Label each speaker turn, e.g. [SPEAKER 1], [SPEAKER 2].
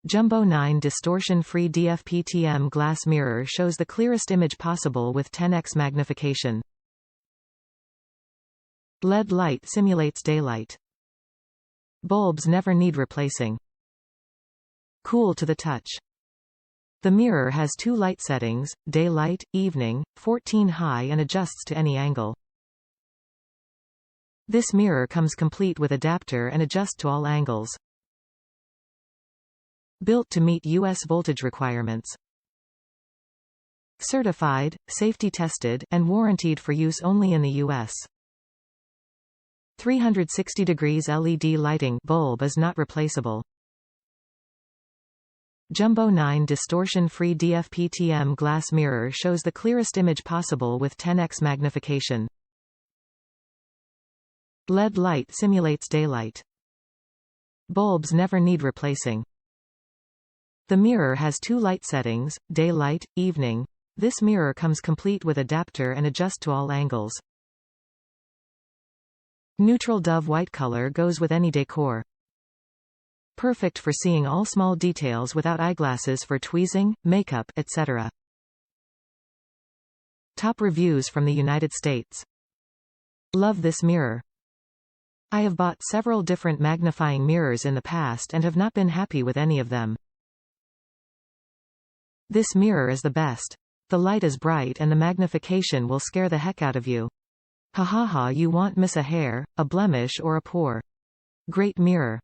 [SPEAKER 1] Jumbo 9 distortion-free DFPTM glass mirror shows the clearest image possible with 10x magnification. LED light simulates daylight. Bulbs never need replacing. Cool to the touch. The mirror has 2 light settings, daylight, evening, 14 high and adjusts to any angle. This mirror comes complete with adapter and adjusts to all angles. Built to meet U.S. voltage requirements. Certified, safety tested, and warrantied for use only in the U.S. 360 degrees LED lighting bulb is not replaceable. Jumbo 9 distortion-free DFPTM glass mirror shows the clearest image possible with 10x magnification. LED light simulates daylight. Bulbs never need replacing. The mirror has 2 light settings, daylight, evening. This mirror comes complete with adapter and adjusts to all angles. Neutral dove white color goes with any decor. Perfect for seeing all small details without eyeglasses for tweezing, makeup, etc. Top reviews from the United States. Love this mirror. I have bought several different magnifying mirrors in the past and have not been happy with any of them. This mirror is the best. The light is bright and the magnification will scare the heck out of you. Ha ha ha, you won't miss a hair, a blemish or a pore. Great mirror.